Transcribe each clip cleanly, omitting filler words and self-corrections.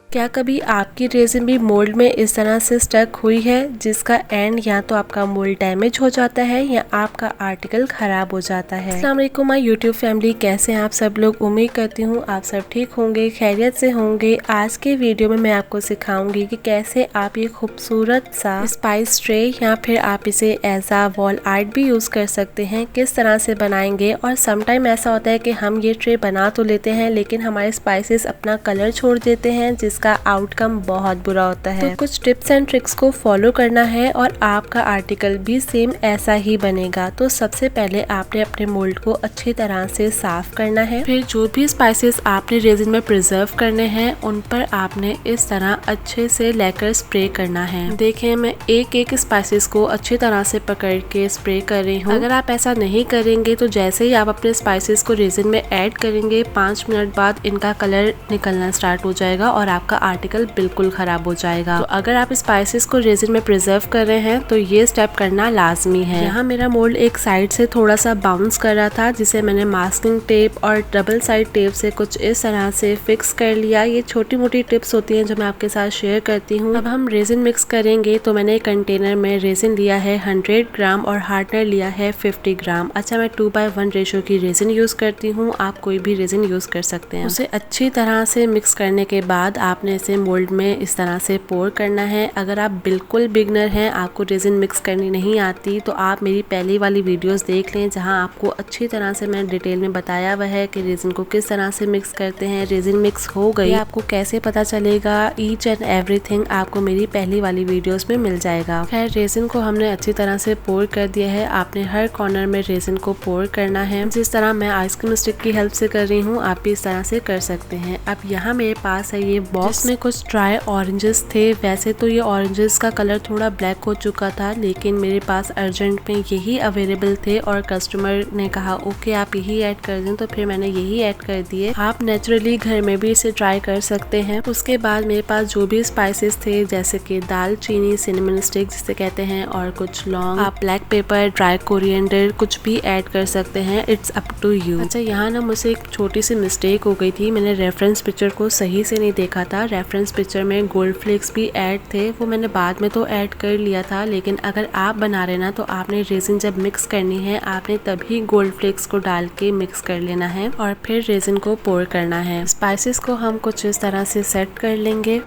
क्या कभी आपकी रेजिन भी मोल्ड में इस तरह से स्टक हुई है जिसका एंड या तो आपका मोल्ड डैमेज हो जाता है या आपका आर्टिकल खराब हो जाता है। अस्सलाम वालेकुम माय यूट्यूब फैमिली, कैसे हैं आप सब लोग। उम्मीद करती हूँ आप सब ठीक होंगे, खैरियत से होंगे। आज के वीडियो में मैं आपको सिखाऊंगी कि कैसे आप ये खूबसूरत सा स्पाइस ट्रे या फिर आप इसे एज आ वॉल आर्ट भी यूज कर सकते हैं, किस तरह से बनाएंगे। और समटाइम ऐसा होता है कि हम ये ट्रे बना तो लेते हैं लेकिन हमारे स्पाइसेस अपना कलर छोड़ देते हैं जिसका आउटकम बहुत बुरा होता है। तो कुछ टिप्स एंड ट्रिक्स को फॉलो करना है और आपका आर्टिकल भी सेम ऐसा ही बनेगा। तो सबसे पहले आपने अपने मोल्ड को अच्छी तरह से साफ करना है। फिर जो भी स्पाइसेस आपने रेजिन में प्रिजर्व करने हैं उन पर आपने इस तरह अच्छे से लेकर स्प्रे करना है। देखिए मैं एक एक स्पाइसेस को अच्छी तरह से पकड़ के स्प्रे कर रही हूँ। अगर आप ऐसा नहीं करेंगे तो जैसे ही आप अपने स्पाइसेस को रेजिन में ऐड करेंगे 5 मिनट बाद इनका कलर निकलना स्टार्ट हो जाएगा और आपका आर्टिकल बिल्कुल खराब हो जाएगा। तो अगर आप स्पाइसेस को रेजिन में प्रिजर्व कर रहे हैं तो ये स्टेप करना लाजमी है। यहाँ मेरा मोल्ड एक साइड से थोड़ा सा बाउंस कर रहा था जिसे मैंने मास्किंग टेप और डबल साइड टेप से कुछ इस तरह से फिक्स कर लिया। ये छोटी मोटी टिप्स होती हैं जो मैं आपके साथ शेयर करती हूँ। अब हम रेजिन मिक्स करेंगे तो मैंने एक कंटेनर में रेजिन लिया है 100 ग्राम और हार्डनर लिया है 50 ग्राम। अच्छा मैं 2:1 रेशो की रेजिन यूज करती हूँ, आप कोई भी रेजिन यूज कर सकते हैं। उसे अच्छी तरह से मिक्स करने के बाद आपने इसे मोल्ड में इस तरह से पोर करना है। अगर आप बिल्कुल बिगनर हैं, आपको रेजिन मिक्स करनी नहीं आती, तो आप मेरी पहली वाली वीडियोस देख लें जहां आपको अच्छी तरह से मैंने डिटेल में बताया हुआ है कि रेजिन को किस तरह से मिक्स करते हैं। रेजिन मिक्स हो गई आपको कैसे पता चलेगा, ईच एंड एवरीथिंग आपको मेरी पहली वाली वीडियोस में मिल जाएगा। खैर रेजिन को हमने अच्छी तरह से पोर कर दिया है। आपने हर कॉर्नर में रेजिन को पोर करना है। जिस तरह मैं आइसक्रीम स्टिक की हेल्प से कर रही हूँ आप भी इस तरह से कर सकते हैं। अब यहाँ मेरे पास है ये बॉक्स में कुछ ड्राई ऑरेंजेस थे। वैसे तो ये ऑरेंजेस का कलर थोड़ा ब्लैक हो चुका था लेकिन मेरे पास अर्जेंट में यही अवेलेबल थे और कस्टमर ने कहा ओके आप यही ऐड कर दें, तो फिर मैंने यही ऐड कर दिए। आप नेचुरली घर में भी इसे ट्राई कर सकते हैं। उसके बाद मेरे पास जो भी स्पाइसेस थे जैसे कि दालचीनी, सिनेमन स्टिक जिसे कहते हैं, और कुछ लौंग, आप ब्लैक पेपर, ड्राई कोरिएंडर कुछ भी ऐड कर सकते हैं। It's up to you. अच्छा यहाँ ना मुझसे एक छोटी सी मिस्टेक हो गई थी, मैंने रेफरेंस पिक्चर को सही से नहीं देखा था। रेफरेंस पिक्चर में गोल्ड फ्लेक्स भी ऐड थे, वो मैंने बाद में तो ऐड कर लिया था, लेकिन अगर आप बना रहे ना तो आपने रेजिन जब मिक्स करनी है आपने तभी गोल्ड फ्लेक्स को डाल के मिक्स कर लेना है और फिर रेजिन को पोर करना है। स्पाइसेस को हम कुछ इस तरह से सेट कर लेंगे।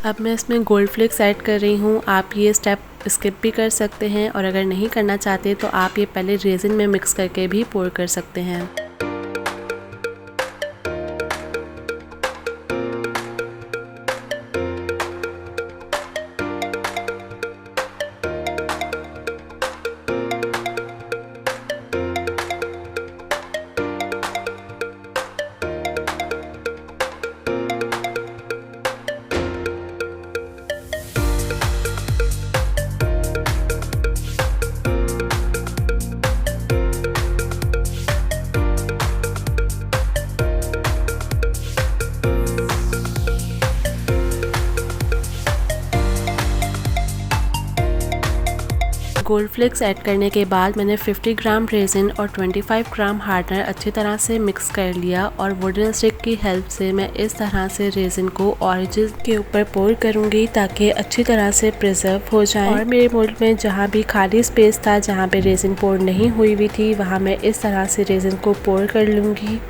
अब मैं इसमें गोल्ड फ्लेक्स ऐड कर रही हूँ। आप ये स्टेप स्किप भी कर सकते हैं और अगर नहीं करना चाहते तो आप ये पहले रेजिन में मिक्स करके भी पोर कर सकते हैं। गोल्ड फ्लेक्स ऐड करने के बाद मैंने 50 ग्राम रेजिन और 25 ग्राम हार्डनर अच्छी तरह से मिक्स कर लिया और वुडन स्टिक की हेल्प से मैं इस तरह से रेजिन को ऑरेंजेस के ऊपर पोर करूंगी ताकि अच्छी तरह से प्रिजर्व हो जाए। और मेरे मोल्ड में जहाँ भी खाली स्पेस था जहाँ पे रेजिन पोर नहीं हुई हुई थी वहाँ मैं इस तरह से रेजिन को पोर कर लूंगी।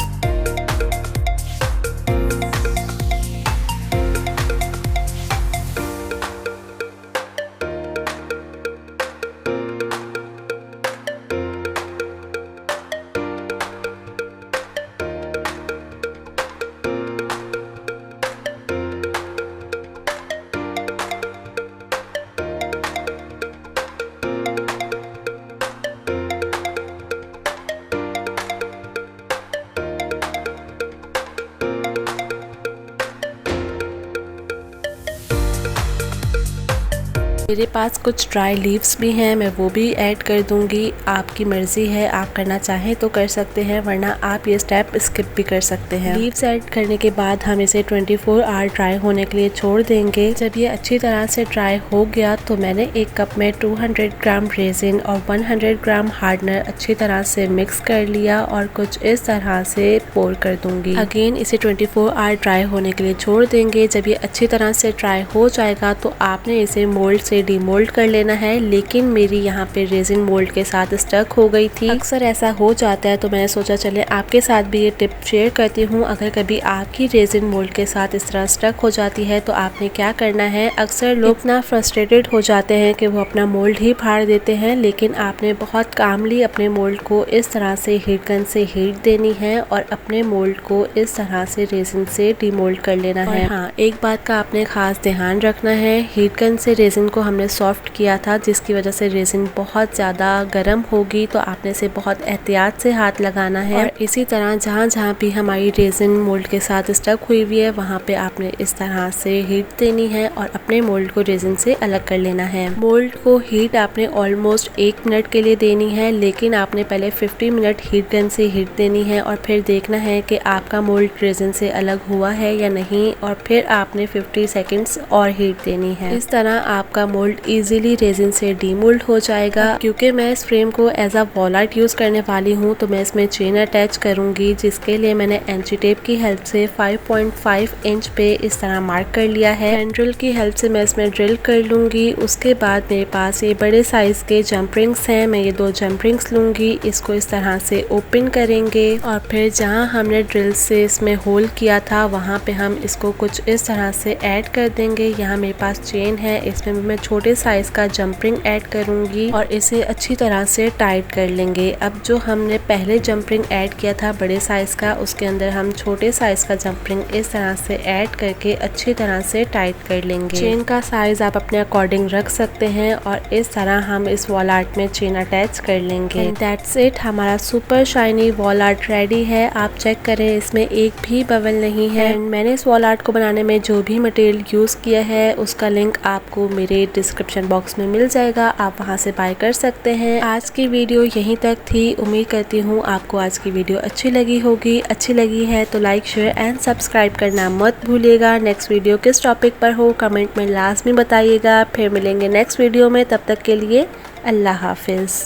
मेरे पास कुछ ड्राई लीव्स भी हैं, मैं वो भी ऐड कर दूंगी। आपकी मर्जी है, आप करना चाहें तो कर सकते हैं, वरना आप ये स्टेप स्किप भी कर सकते हैं। लीव्स ऐड करने के बाद हम इसे 24 आवर ड्राई होने के लिए छोड़ देंगे। जब ये अच्छी तरह से ड्राई हो गया तो मैंने एक कप में 200 ग्राम रेजिन और 100 ग्राम हार्डनर अच्छी तरह से मिक्स कर लिया और कुछ इस तरह से पोर कर दूंगी। अगेन इसे 24 आवर ड्राई होने के लिए छोड़ देंगे। जब ये अच्छी तरह से ड्राई हो जाएगा तो आपने इसे मोल्ड से डीमोल्ड कर लेना है, लेकिन मेरी यहाँ पे रेजिन मोल्ड के साथ स्टक हो गई थी। अक्सर ऐसा हो जाता है तो मैंने सोचा चले आपके साथ भी ये टिप शेयर करती हूँ। अगर कभी आपकी रेजिन मोल्ड के साथ इस तरह स्टक हो जाती है तो आपने क्या करना है, अक्सर लोग इतना फ्रस्ट्रेटेड हो जाते हैं कि वो अपना मोल्ड ही फाड़ देते हैं, लेकिन आपने बहुत कामली अपने मोल्ड को इस तरह से हीट गन से हीट देनी है और अपने मोल्ड को इस तरह से रेजिन से डीमोल्ड कर लेना है। हाँ, एक बात का आपने खास ध्यान रखना है, हीट गन से रेजिन को हमने सॉफ्ट किया था, जिसकी वजह से रेजिन बहुत ज़्यादा गर्म होगी, तो आपने इसे बहुत एहतियात से हाथ लगाना है। और इसी तरह जहाँ जहाँ भी हमारी रेजिन मोल्ड के साथ स्टक हुई हुई है वहाँ पे आपने इस तरह से हीट देनी है और अपने मोल्ड को रेजिन से अलग कर लेना है। मोल्ड को हीट आपने ऑलमोस्ट 1 मिनट के लिए देनी है, लेकिन आपने पहले 50 मिनट हीट गन से हीट देनी है और फिर देखना है कि आपका मोल्ड रेजिन से अलग हुआ है या नहीं, और फिर आपने 50 सेकेंड्स और हीट देनी है। इस तरह आपका मोल्ड इजीली रेजिन से डीमोल्ड हो जाएगा। क्योंकि मैं इस फ्रेम को as a wall art use करने वाली हूँ तो मैं इसमें चेन अटैच करूंगी, जिसके लिए मैंने एंची टेप की हेल्प से 5.5 इंच पे इस तरह मार्क कर लिया है। हैंड ड्रिल की हेल्प से मैं इसमें ड्रिल कर लूंगी। उसके बाद मेरे पास ये बड़े साइज के जंप रिंग्स हैं, मैं ये 2 जंप रिंग्स लूंगी, इसको इस तरह से ओपन करेंगे और फिर जहाँ हमने ड्रिल से इसमें होल किया था वहाँ पे हम इसको कुछ इस तरह से ऐड कर देंगे। यहाँ मेरे पास चेन है, इसमें मैं छोटे साइज का जंप रिंग ऐड करूंगी और इसे अच्छी तरह से टाइट कर लेंगे। अब जो हमने पहले जंप रिंग ऐड किया था बड़े साइज का, उसके अंदर हम छोटे साइज का जंप रिंग इस तरह से ऐड करके अच्छी तरह से टाइट कर लेंगे। चेन का साइज आप अपने अकॉर्डिंग रख सकते हैं और इस तरह हम इस वॉल आर्ट में चेन अटैच कर लेंगे। दैट्स इट, हमारा super shiny wall art ready है। आप चेक करें, इसमें एक भी बबल नहीं है। मैंने इस वॉल आर्ट को बनाने में जो भी मटेरियल यूज किया है उसका लिंक आपको मेरे डिस्क्रिप्शन बॉक्स में मिल जाएगा, आप वहां से बाय कर सकते हैं। आज की वीडियो यहीं तक थी। उम्मीद करती हूँ आपको आज की वीडियो अच्छी लगी होगी। अच्छी लगी है तो लाइक, शेयर एंड सब्सक्राइब करना मत भूलिएगा। नेक्स्ट वीडियो किस टॉपिक पर हो कमेंट में लाजमी बताइएगा। फिर मिलेंगे नेक्स्ट वीडियो में, तब तक के लिए अल्लाह हाफिज।